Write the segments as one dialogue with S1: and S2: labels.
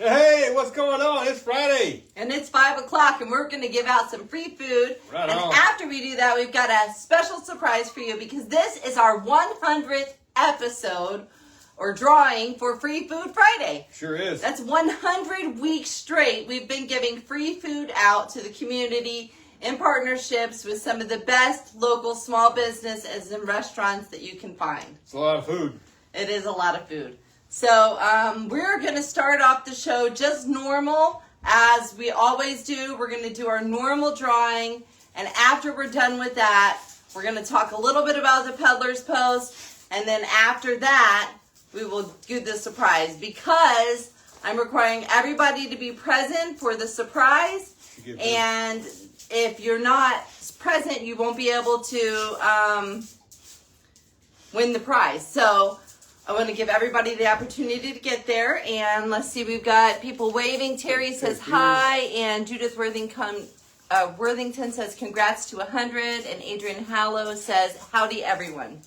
S1: Hey, what's going on? It's Friday.
S2: And it's 5 o'clock, and we're going to give out some free food.
S1: Right
S2: and
S1: on.
S2: After we do that, we've got a special surprise for you because this is our 100th episode or drawing for Free Food Friday.
S1: Sure is.
S2: That's 100 weeks straight. We've been giving free food out to the community in partnerships with some of the best local small businesses and restaurants that you can find.
S1: It's a lot of food.
S2: It is a lot of food. So we're going to start off the show just normal, as we always do. We're going to do our normal drawing, and after we're done with that, we're going to talk a little bit about the Peddler's Post, and then after that, we will do the surprise, because I'm requiring everybody to be present for the surprise, and if you're not present, you won't be able to win the prize. So I want to give everybody the opportunity to get there, and let's see, we've got people waving. Terry says hi, and Judith Worthington says congrats to 100, and Adrian Hallow says howdy everyone.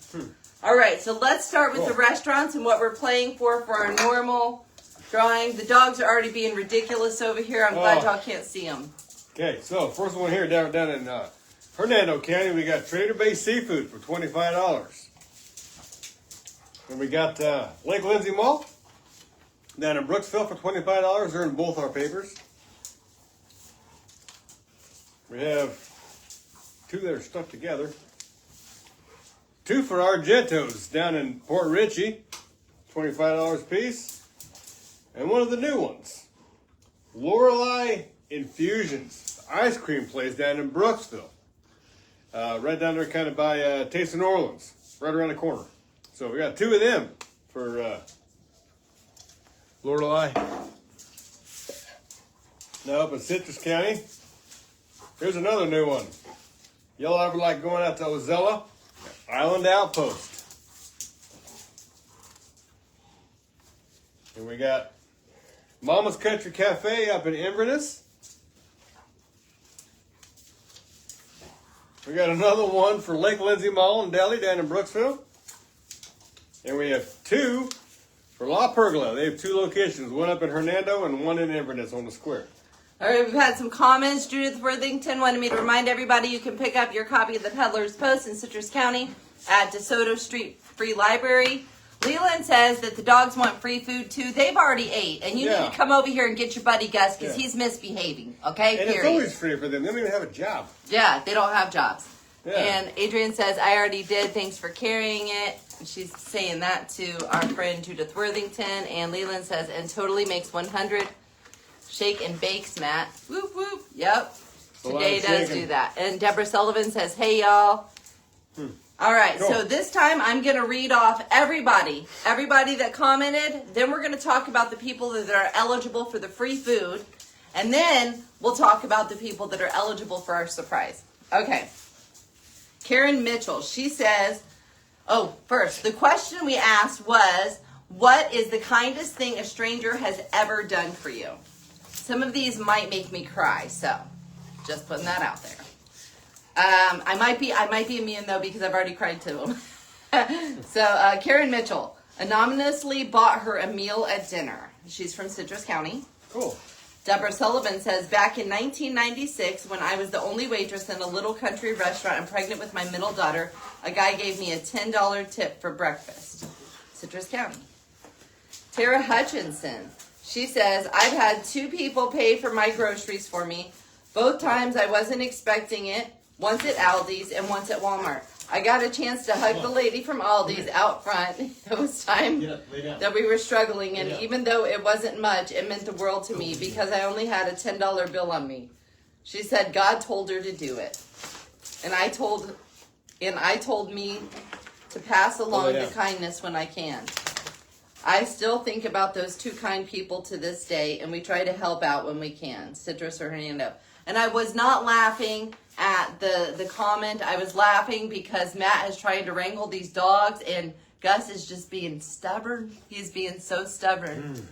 S2: All right, so let's start with the restaurants and what we're playing for our normal drawing. The dogs are already being ridiculous over here. I'm glad y'all can't see them.
S1: Okay, so first one here down in Hernando County, we got Trader-Based Seafood for $25. And we got Lake Lindsay Mall down in Brooksville for $25. They're in both our papers. We have two that are stuck together. Two for Argentos down in Port Richey, $25 a piece. And one of the new ones, Lorelei Infusions, ice cream place down in Brooksville. Right down there kind of by Taste of New Orleans, right around the corner. So we got two of them for Lorelei. Now up in Citrus County, here's another new one. Y'all ever like going out to Ozella? Island Outpost. And we got Mama's Country Cafe up in Inverness. We got another one for Lake Lindsay Mall and Deli down in Brooksville. And we have two for La Pergola. They have two locations, one up in Hernando and one in Inverness on the square.
S2: All right, we've had some comments. Judith Worthington wanted me to remind everybody you can pick up your copy of the Peddler's Post in Citrus County at DeSoto Street Free Library. Leland says that the dogs want free food too. They've already ate, and you need to come over here and get your buddy Gus because he's misbehaving, okay?
S1: And it's always free for them. They don't even have a job.
S2: Yeah, they don't have jobs.
S1: Yeah.
S2: And Adrian says, I already did. Thanks for carrying it. She's saying that to our friend Judith Worthington. And Leland says, and totally makes 100. Shake and bakes, Matt. Whoop, whoop. Yep. Today does do that. And Deborah Sullivan says, hey, y'all. All right. Cool. So this time I'm going to read off everybody that commented. Then we're going to talk about the people that are eligible for the free food. And then we'll talk about the people that are eligible for our surprise. Okay. Karen Mitchell, she says, first, the question we asked was, what is the kindest thing a stranger has ever done for you? Some of these might make me cry, so just putting that out there. I might be immune though because I've already cried to them. So Karen Mitchell anonymously bought her a meal at dinner. She's from Citrus County.
S1: Cool.
S2: Deborah Sullivan says, back in 1996, when I was the only waitress in a little country restaurant and pregnant with my middle daughter, a guy gave me a $10 tip for breakfast. Citrus County. Tara Hutchinson, she says, I've had two people pay for my groceries for me. Both times I wasn't expecting it, once at Aldi's and once at Walmart. I got a chance to hug the lady from Aldi's out front. It was time that we were struggling, and even though it wasn't much, it meant the world to me because I only had a $10 bill on me. She said God told her to do it, and I told me to pass along the kindness when I can. I still think about those two kind people to this day, and we try to help out when we can. Citrus or Hernando. And I was not laughing at the comment. I was laughing because Matt is trying to wrangle these dogs, and Gus is just being stubborn. He's being so stubborn.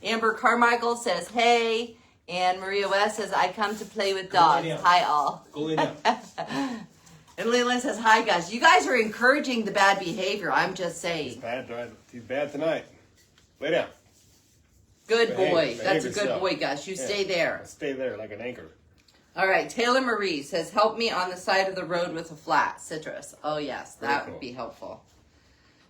S2: Amber Carmichael says, hey. And Maria West says, I come to play with dogs. Hi, all.
S1: Go lay down.
S2: And Leland says, hi, guys. You guys are encouraging the bad behavior. I'm just saying.
S1: He's bad tonight. Lay down.
S2: Good boy.
S1: Behave
S2: That's a good
S1: yourself.
S2: boy, Gus. You stay there.
S1: Stay there like an anchor.
S2: All right. Taylor Marie says, help me on the side of the road with a flat. Citrus. Oh, yes. That would be helpful.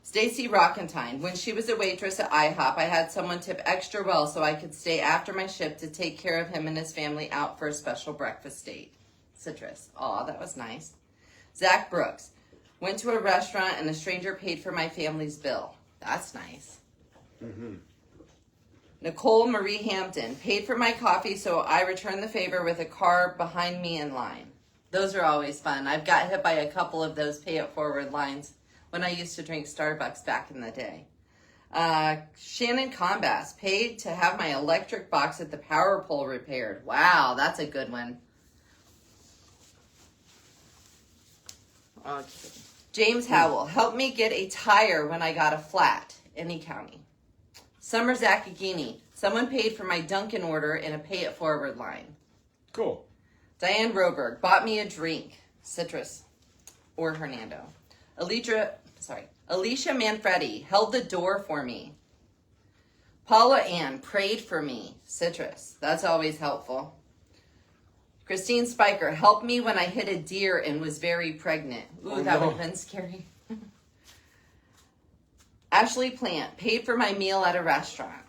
S2: Stacy Rockentine. When she was a waitress at IHOP, I had someone tip extra well so I could stay after my shift to take care of him and his family out for a special breakfast date. Citrus. Aw, that was nice. Zach Brooks. Went to a restaurant and a stranger paid for my family's bill. That's nice.
S1: Mm-hmm.
S2: Nicole Marie Hampton. Paid for my coffee, so I returned the favor with a car behind me in line. Those are always fun. I've got hit by a couple of those pay it forward lines when I used to drink Starbucks back in the day. Shannon Combas. Paid to have my electric box at the power pole repaired. Wow, that's a good one. Okay. James Howell. Helped me get a tire when I got a flat. Any county. Summer Zakagini. Someone paid for my Dunkin' order in a pay it forward line.
S1: Cool.
S2: Diane Roberg. Bought me a drink. Citrus. Or Hernando. Alicia Manfredi. Held the door for me. Paula Ann. Prayed for me. Citrus. That's always helpful. Christine Spiker. Helped me when I hit a deer and was very pregnant. Ooh, that would have been scary. Ashley Plant. Paid for my meal at a restaurant.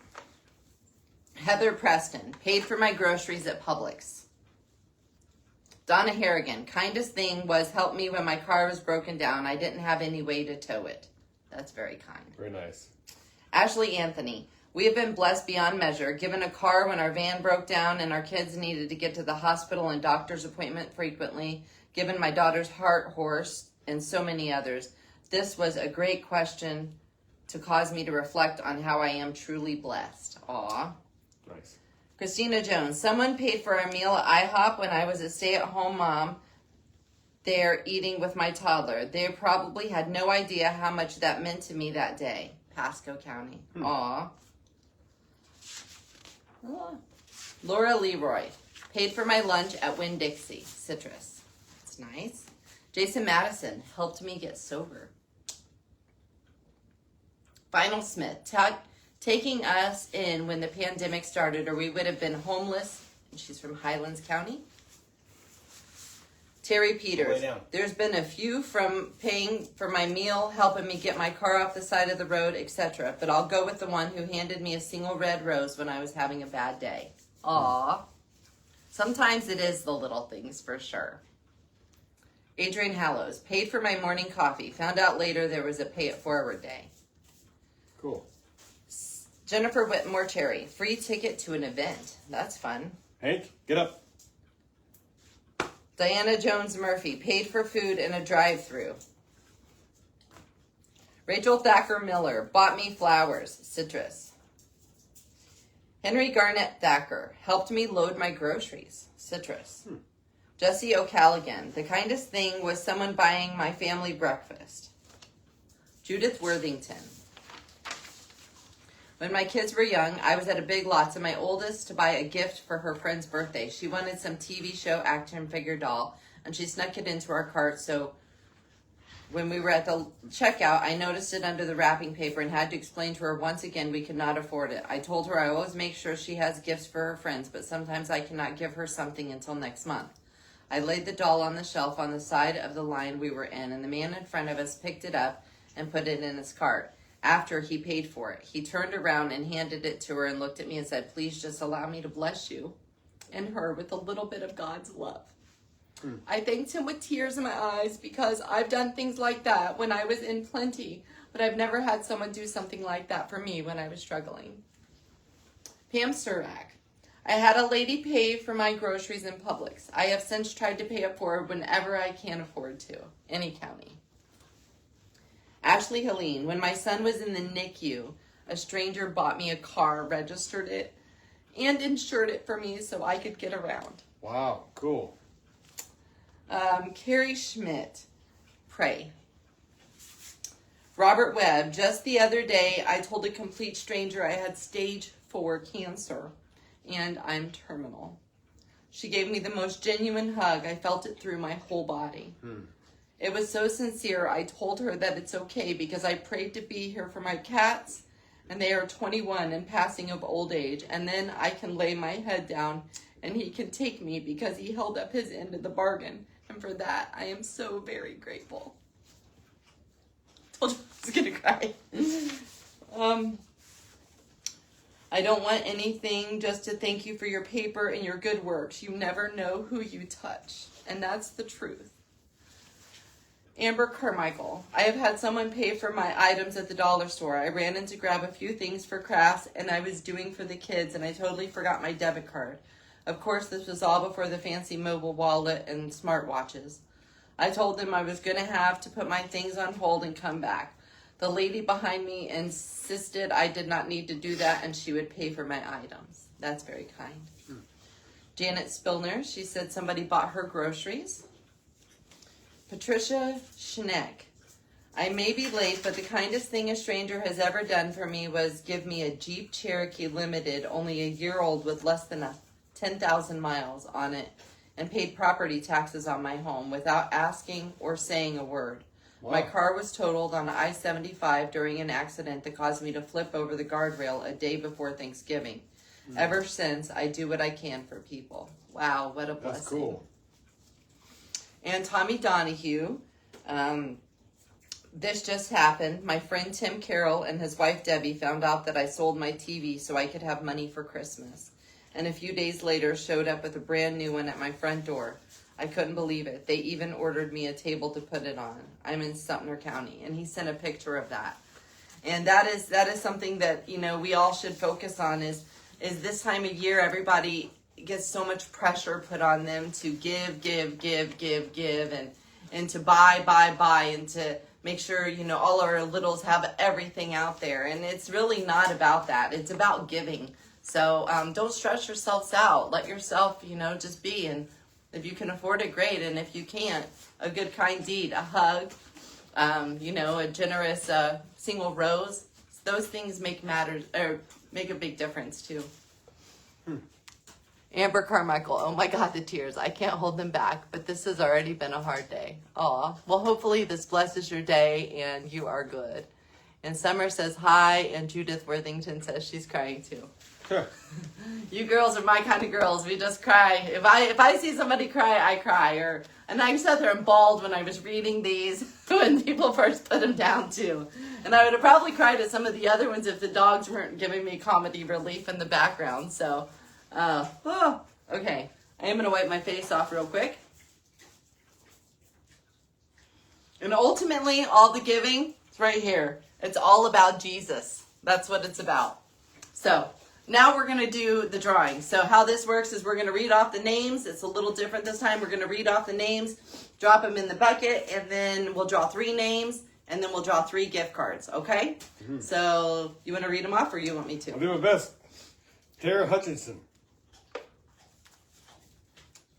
S2: Heather Preston. Paid for my groceries at Publix. Donna Harrigan. Kindest thing was help me when my car was broken down. I didn't have any way to tow it. That's very kind.
S1: Very nice.
S2: Ashley Anthony. We have been blessed beyond measure, given a car when our van broke down and our kids needed to get to the hospital and doctor's appointment frequently, given my daughter's heart horse, and so many others. This was a great question to cause me to reflect on how I am truly blessed. Aw.
S1: Nice.
S2: Christina Jones. Someone paid for a meal at IHOP when I was a stay-at-home mom there eating with my toddler. They probably had no idea how much that meant to me that day. Pasco County. Aw. Laura Leroy. Paid for my lunch at Winn-Dixie. Citrus. That's nice. Jason Madison. Helped me get sober. Final Smith. Taking us in when the pandemic started or we would have been homeless. And she's from Highlands County. Terry Peters. There's been a few from paying for my meal, helping me get my car off the side of the road, etc. But I'll go with the one who handed me a single red rose when I was having a bad day. Aw. Sometimes it is the little things for sure. Adrian Hallows. Paid for my morning coffee. Found out later there was a pay it forward day.
S1: Cool.
S2: Jennifer Whitmore Cherry. Free ticket to an event. That's fun.
S1: Hank, get up.
S2: Diana Jones Murphy. Paid for food in a drive-thru. Rachel Thacker Miller. Bought me flowers. Citrus. Henry Garnett Thacker. Helped me load my groceries. Citrus. Jesse O'Callaghan. The kindest thing was someone buying my family breakfast. Judith Worthington. When my kids were young, I was at a Big Lots and my oldest to buy a gift for her friend's birthday. She wanted some TV show action figure doll, and she snuck it into our cart. So when we were at the checkout, I noticed it under the wrapping paper and had to explain to her once again we could not afford it. I told her I always make sure she has gifts for her friends, but sometimes I cannot give her something until next month. I laid the doll on the shelf on the side of the line we were in, and the man in front of us picked it up and put it in his cart. After he paid for it, he turned around and handed it to her and looked at me and said, "Please just allow me to bless you and her with a little bit of God's love." I thanked him with tears in my eyes because I've done things like that when I was in plenty, but I've never had someone do something like that for me when I was struggling. Pam Surak. I had a lady pay for my groceries in Publix. I have since tried to pay it forward whenever I can afford to. Any county. Ashley Helene. When my son was in the NICU, a stranger bought me a car, registered it, and insured it for me so I could get around.
S1: Wow, cool.
S2: Carrie Schmidt. Pray. Robert Webb. Just the other day, I told a complete stranger I had stage 4 cancer and I'm terminal. She gave me the most genuine hug. I felt it through my whole body. It was so sincere. I told her that it's okay because I prayed to be here for my cats and they are 21 and passing of old age. And then I can lay my head down and he can take me because he held up his end of the bargain. And for that, I am so very grateful. Told you I was gonna cry. I don't want anything, just to thank you for your paper and your good works. You never know who you touch. And that's the truth. Amber Carmichael. I have had someone pay for my items at the dollar store. I ran in to grab a few things for crafts and I was doing for the kids and I totally forgot my debit card. Of course, this was all before the fancy mobile wallet and smartwatches. I told them I was going to have to put my things on hold and come back. The lady behind me insisted I did not need to do that and she would pay for my items. That's very kind. Janet Spillner, she said somebody bought her groceries. Patricia Schneck, I may be late, but the kindest thing a stranger has ever done for me was give me a Jeep Cherokee Limited, only a year old with less than 10,000 miles on it, and paid property taxes on my home without asking or saying a word. Wow. My car was totaled on I-75 during an accident that caused me to flip over the guardrail a day before Thanksgiving. Ever since, I do what I can for people. Wow, what a blessing.
S1: That's cool.
S2: And Tommy Donahue, this just happened. My friend Tim Carroll and his wife Debbie found out that I sold my TV so I could have money for Christmas. And a few days later showed up with a brand new one at my front door. I couldn't believe it. They even ordered me a table to put it on. I'm in Sumner County. And he sent a picture of that. And that is something that, you know, we all should focus on is this time of year, everybody gets so much pressure put on them to give, and to buy, and to make sure, you know, all our littles have everything out there. And it's really not about that. It's about giving. So don't stress yourselves out. Let yourself, you know, just be. And if you can afford it, great. And if you can't, a good, kind deed, a hug, you know, a generous single rose. Those things make a big difference too. Amber Carmichael, oh my God, the tears. I can't hold them back, but this has already been a hard day. Aw, well, hopefully this blesses your day and you are good. And Summer says hi, and Judith Worthington says she's crying too. You girls are my kind of girls. We just cry. If I see somebody cry, I cry. And I sat there and bawled when I was reading these when people first put them down too. And I would have probably cried at some of the other ones if the dogs weren't giving me comedy relief in the background. So, okay. I am going to wipe my face off real quick. And ultimately, all the giving is right here. It's all about Jesus. That's what it's about. So, now we're going to do the drawing. So how this works is we're going to read off the names. It's a little different this time. We're going to read off the names, drop them in the bucket, and then we'll draw 3 names, and then we'll draw 3 gift cards, okay? Mm-hmm. So you want to read them off, or you want me to?
S1: I'll do my best. Tara Hutchinson.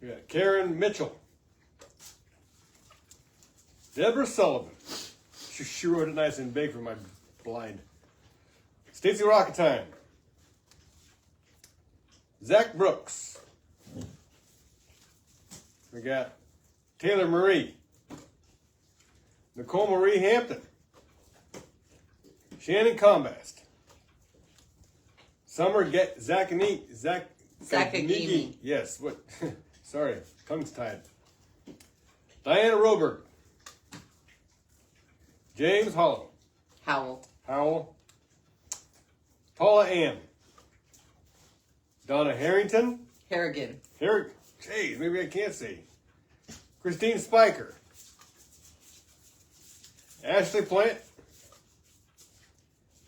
S1: We got Karen Mitchell. Deborah Sullivan. She wrote it nice and big for my blind. Stacy Rocketime. Zach Brooks. We got Taylor Marie. Nicole Marie Hampton. Shannon Combast. Summer Zakagimi. Yes, what? Sorry, tongue's tied. Diana Roberg. James Howell. Paula Ann. Donna Harrington.
S2: Harrigan.
S1: Jeez, maybe I can't say. Christine Spiker. Ashley Plant.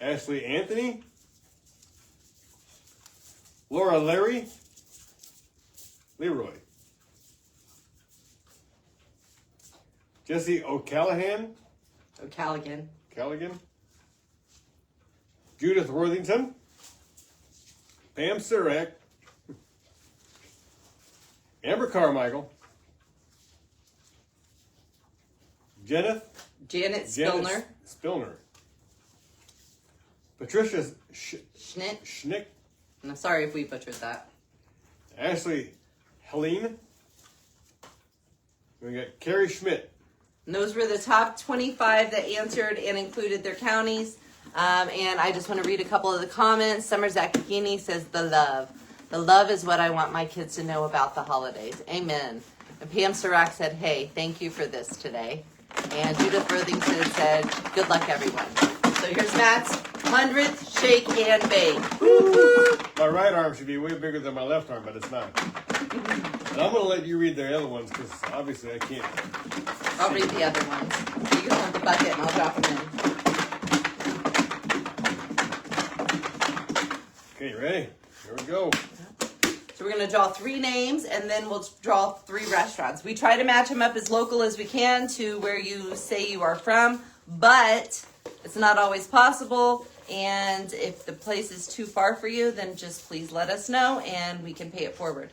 S1: Ashley Anthony. Laura Leroy. Jesse O'Callaghan. Judith Worthington. Pam Surak. Amber Carmichael. Janet Spillner. Patricia Schnick.
S2: And I'm sorry if we butchered that.
S1: Ashley Helene. We got Carrie Schmidt.
S2: And those were the top 25 that answered and included their counties. And I just want to read a couple of the comments. Summer Zakagini says, the love. The love is what I want my kids to know about the holidays. Amen. And Pam Sirac said, hey, thank you for this today. And Judith Worthington said, good luck, everyone. So here's Matt's 100th shake and bake. Woo-hoo.
S1: My right arm should be way bigger than my left arm, but it's not. And I'm going to let you read the other ones because obviously I can't.
S2: I'll read the other ones. You can hold the bucket and I'll drop them in.
S1: Okay, you ready? Here we go.
S2: So we're going to draw 3 names and then we'll draw 3 restaurants. We try to match them up as local as we can to where you say you are from, but it's not always possible. And if the place is too far for you, then just please let us know and we can pay it forward.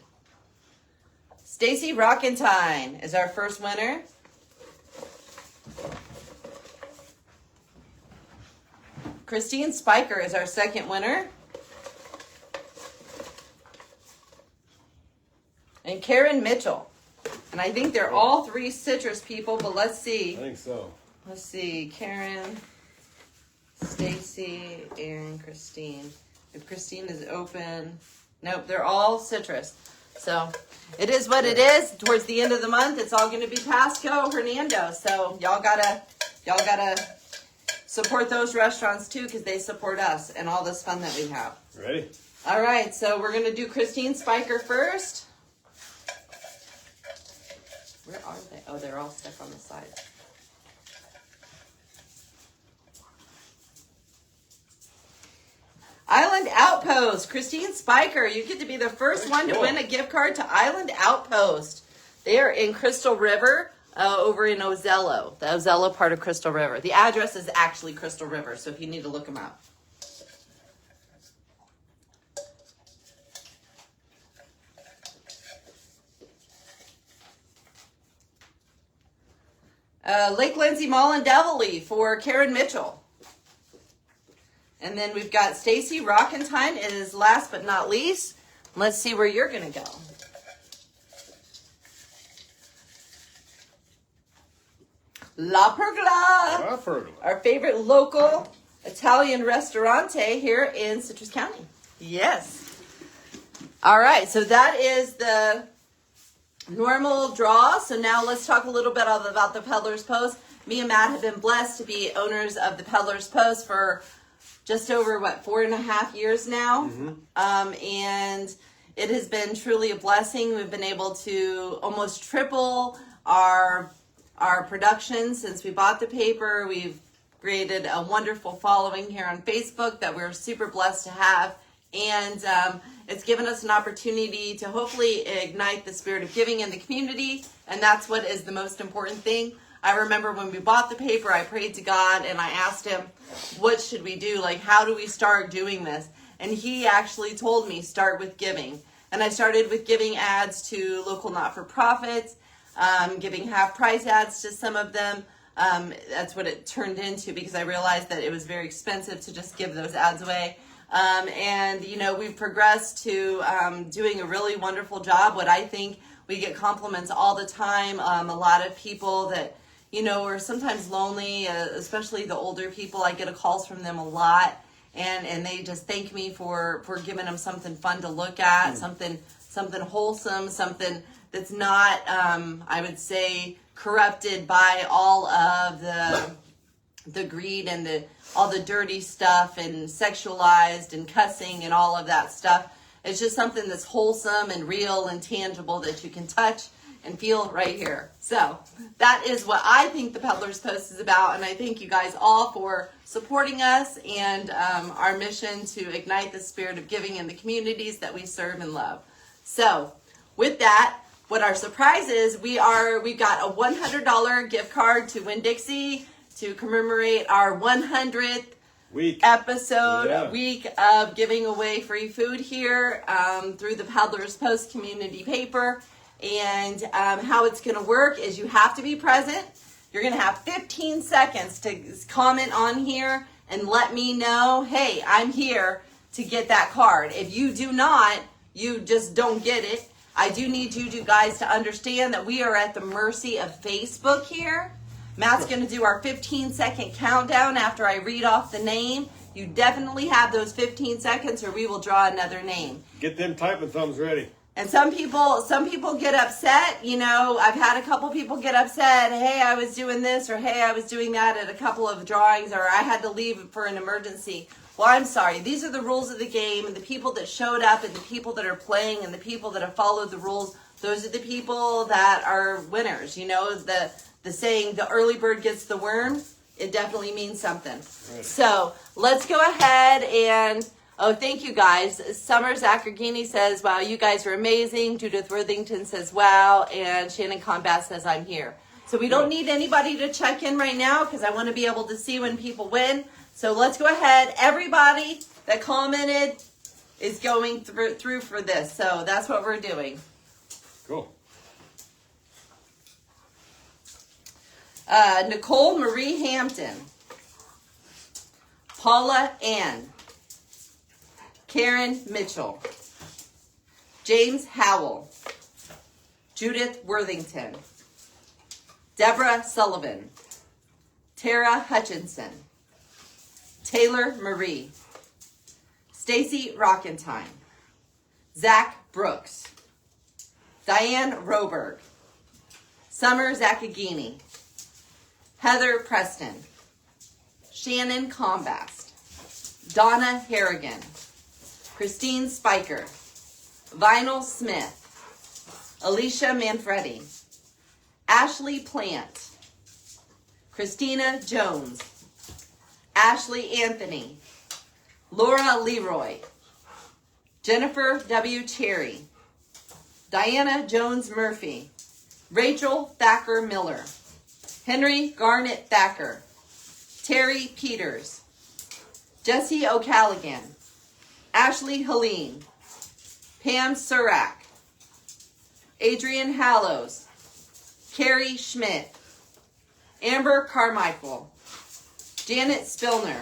S2: Stacy Rockentine is our first winner. Christine Spiker is our second winner. And Karen Mitchell. And I think they're all 3 citrus people, but let's see.
S1: I think so.
S2: Let's see. Karen, Stacy, and Christine. If Christine is open. Nope, they're all citrus. So it is what it is. Towards the end of the month, it's all going to be Pasco, Hernando. So y'all gotta support those restaurants too, because they support us and all this fun that we have.
S1: Ready?
S2: All right, so we're going to do Christine Spiker first. Where are they? Oh, they're all stuck on the side. Island Outpost. Christine Spiker, you get to be the first one to win a gift card to Island Outpost. They are in Crystal River, over in Ozello, the Ozello part of Crystal River. The address is actually Crystal River, so if you need to look them up. Lake Lindsay Mall and Devilly for Karen Mitchell. And then we've got Stacy Rockentine is last but not least. Let's see where you're going to go. La Pergola.
S1: La Pergola.
S2: Our favorite local Italian restaurante here in Citrus County. Yes. All right, so that is the normal draw. So now let's talk a little bit about the Peddler's Post. Me and Matt have been blessed to be owners of the Peddler's Post for just over, 4.5 years now. Mm-hmm. And it has been truly a blessing. We've been able to almost triple our production since we bought the paper. We've created a wonderful following here on Facebook that we're super blessed to have. And it's given us an opportunity to hopefully ignite the spirit of giving in the community. And that's what is the most important thing. I remember when we bought the paper, I prayed to God and I asked him, what should we do? Like, how do we start doing this? And he actually told me, start with giving. And I started with giving ads to local not-for-profits, giving half-price ads to some of them. That's what it turned into because I realized that it was very expensive to just give those ads away. And, we've progressed to doing a really wonderful job. What I think we get compliments all the time. A lot of people that, are sometimes lonely, especially the older people. I get calls from them a lot. And they just thank me for giving them something fun to look at, something wholesome, something that's not, I would say, corrupted by all of the greed and all the dirty stuff and sexualized and cussing and all of that stuff. It's just something that's wholesome and real and tangible that you can touch and feel right here. So that is what I think the Peddler's Post is about. And I thank you guys all for supporting us and our mission to ignite the spirit of giving in the communities that we serve and love. So with that, what our surprise is, we've got a $100 gift card to Winn-Dixie to commemorate our 100th week of giving away free food here through the Peddler's Post community paper. And how it's going to work is you have to be present. You're going to have 15 seconds to comment on here and let me know, hey, I'm here to get that card. If you do not, you just don't get it. I do need you guys to understand that we are at the mercy of Facebook here. Matt's going to do our 15-second countdown after I read off the name. You definitely have those 15 seconds or we will draw another name.
S1: Get them typing thumbs ready.
S2: And some people get upset. You know, I've had a couple people get upset. Hey, I was doing this, or hey, I was doing that at a couple of drawings, or I had to leave for an emergency. Well, I'm sorry. These are the rules of the game, and the people that showed up and the people that are playing and the people that have followed the rules, those are the people that are winners. You know, the saying, the early bird gets the worm, it definitely means something. Right. So let's go ahead and, oh, thank you guys. Summer Zaccarghini says, wow, you guys are amazing. Judith Worthington says, wow. And Shannon Combat says, I'm here. So we don't need anybody to check in right now because I want to be able to see when people win. So let's go ahead. Everybody that commented is going through for this. So that's what we're doing.
S1: Cool.
S2: Nicole Marie Hampton. Paula Ann. Karen Mitchell. James Howell. Judith Worthington. Deborah Sullivan. Tara Hutchinson. Taylor Marie. Stacy Rockentime. Zach Brooks. Diane Roberg. Summer Zaccarghini. Heather Preston. Shannon Combast. Donna Harrigan. Christine Spiker. Vinyl Smith. Alicia Manfredi. Ashley Plant. Christina Jones. Ashley Anthony. Laura Leroy. Jennifer W. Cherry. Diana Jones Murphy. Rachel Thacker Miller. Henry Garnett Thacker. Terry Peters. Jesse O'Callaghan. Ashley Helene. Pam Surak. Adrian Hallows. Carrie Schmidt. Amber Carmichael. Janet Spillner.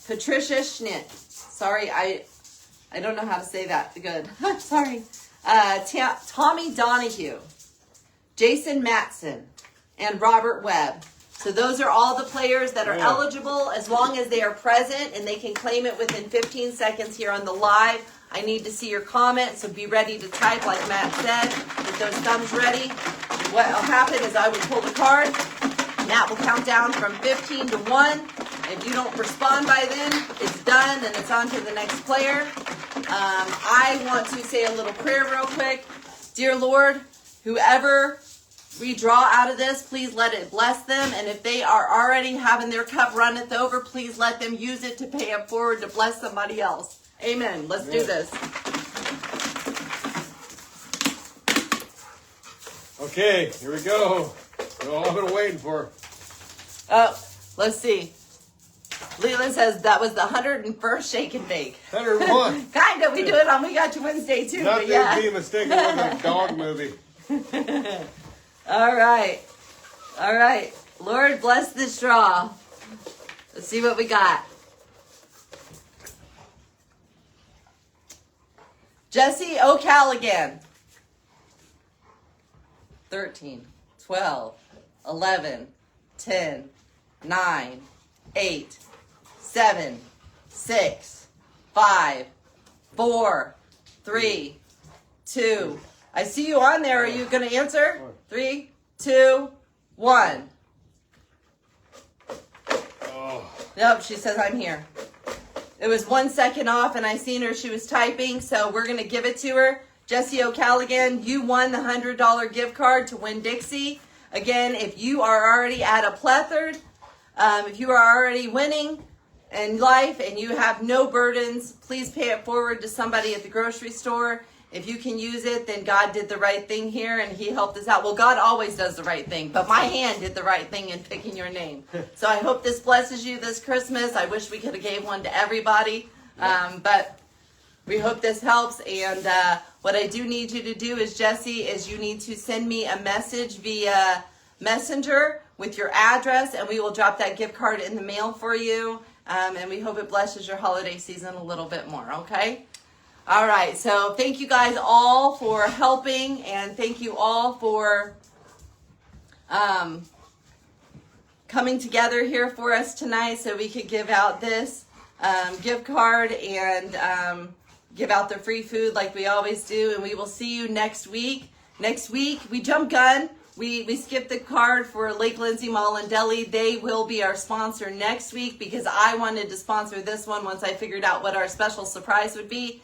S2: Patricia Schnitt. Sorry, I don't know how to say that good. Sorry. Tommy Donahue. Jason Matson. And Robert Webb. So those are all the players that are eligible as long as they are present and they can claim it within 15 seconds here on the live. I need to see your comments, so be ready to type like Matt said. With those thumbs ready, what will happen is I will pull the card. Matt will count down from 15 to 1. If you don't respond by then, it's done and it's on to the next player. I want to say a little prayer real quick. Dear Lord, whoever we draw out of this, please let it bless them. And if they are already having their cup runneth over, please let them use it to pay it forward to bless somebody else. Amen. Let's do this.
S1: Okay, here we go. That's all I've been waiting for.
S2: Oh, let's see. Leland says that was the 101st Shake and Bake.
S1: 101.
S2: Kind of. We do it on We Got You Wednesday too.
S1: Not
S2: but yeah.
S1: to be mistaken with a dog movie.
S2: All right. All right. Lord, bless this draw. Let's see what we got. Jesse O'Callaghan. 13, 12, 11, 10, 9, 8, 7, 6, 5, 4, 3, 2. I see you on there. Are you going to answer? 3, 2, 1.
S1: Oh.
S2: Nope, she says I'm here. It was 1 second off and I seen her. She was typing, so we're going to give it to her. Jesse O'Callaghan, you won the $100 gift card to Win Dixie. Again, if you are already at a plethora, if you are already winning in life and you have no burdens, please pay it forward to somebody at the grocery store. If you can use it, then God did the right thing here and he helped us out. Well, God always does the right thing, but my hand did the right thing in picking your name. So I hope this blesses you this Christmas. I wish we could have gave one to everybody, but we hope this helps. And what I do need you to do is, Jesse, is you need to send me a message via Messenger with your address, and we will drop that gift card in the mail for you. And we hope it blesses your holiday season a little bit more, okay? All right, so thank you guys all for helping, and thank you all for coming together here for us tonight so we could give out this gift card and give out the free food like we always do. And we will see you next week. Next week, we jump gun. We skipped the card for Lake Lindsay Mall and Deli. They will be our sponsor next week because I wanted to sponsor this one once I figured out what our special surprise would be,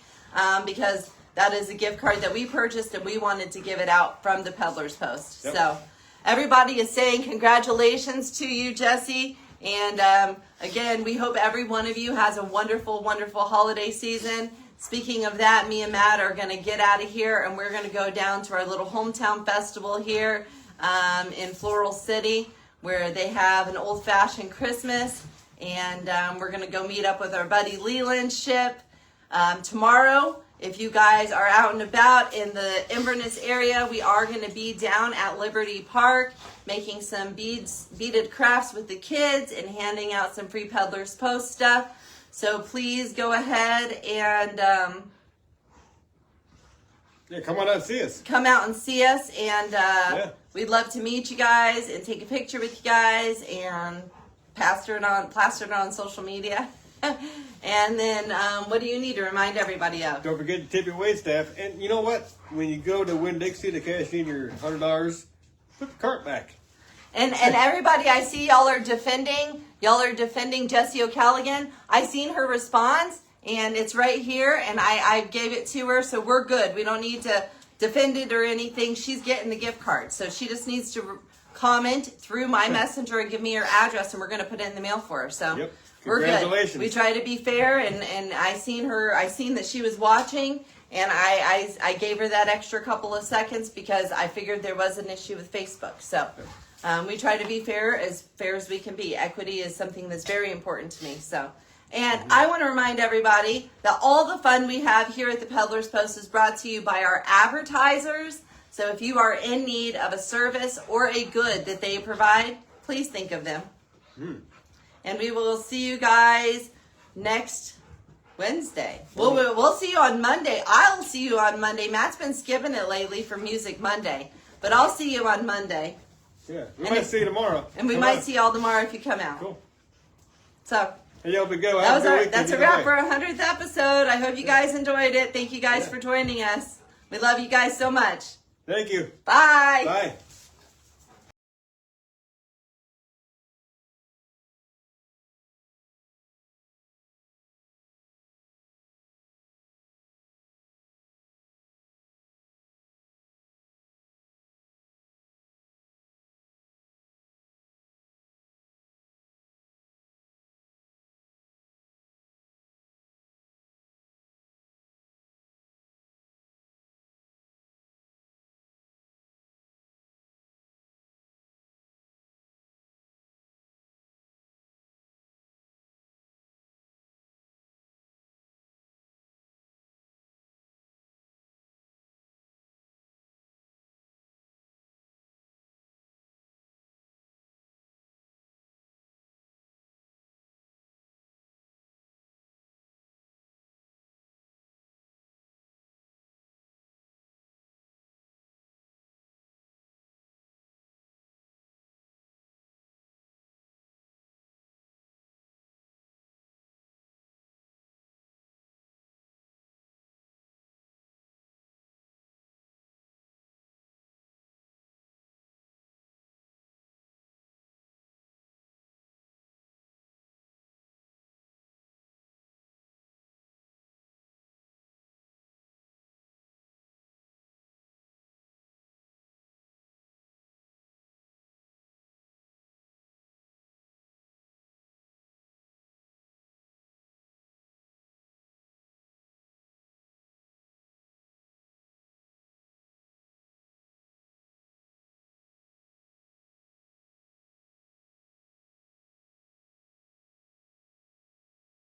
S2: because that is a gift card that we purchased and we wanted to give it out from the Peddler's Post.
S1: Yep.
S2: So everybody is saying congratulations to you, Jesse. And again, we hope every one of you has a wonderful, wonderful holiday season. Speaking of that, me and Matt are going to get out of here and we're going to go down to our little hometown festival here in Floral City, where they have an old-fashioned Christmas. And we're going to go meet up with our buddy Leland's ship. Tomorrow, if you guys are out and about in the Inverness area, we are going to be down at Liberty Park making some beaded crafts with the kids and handing out some free Peddler's Post stuff. So please go ahead and
S1: come on out and see us.
S2: Come out and see us, and we'd love to meet you guys and take a picture with you guys and plaster it on social media. And then what do you need to remind everybody of?
S1: Don't forget to tip your waitstaff. And you know what? When you go to Winn-Dixie to cash in your $100, put the cart back.
S2: And everybody, I see y'all are defending Jessie O'Callaghan. I seen her response, and it's right here, and I gave it to her, so we're good. We don't need to defend it or anything. She's getting the gift card, so she just needs to comment through my messenger and give me her address, and we're going to put it in the mail for her. So
S1: yep.
S2: We're
S1: Congratulations.
S2: good. We try to be fair, and I seen that she was watching, and I gave her that extra couple of seconds because I figured there was an issue with Facebook. So we try to be fair as we can be. Equity is something that's very important to me. So, and I want to remind everybody that all the fun we have here at the Peddler's Post is brought to you by our advertisers. So if you are in need of a service or a good that they provide, please think of them. And we will see you guys next Wednesday. We'll see you on Monday. I'll see you on Monday. Matt's been skipping it lately for Music Monday. But I'll see you on Monday.
S1: Yeah, we might see you tomorrow.
S2: And we might see y'all tomorrow if you come out.
S1: Cool.
S2: So
S1: hey, y'all be good.
S2: that's a wrap for our 100th episode. I hope you guys enjoyed it. Thank you guys for joining us. We love you guys so much.
S1: Thank you.
S2: Bye.
S1: Bye.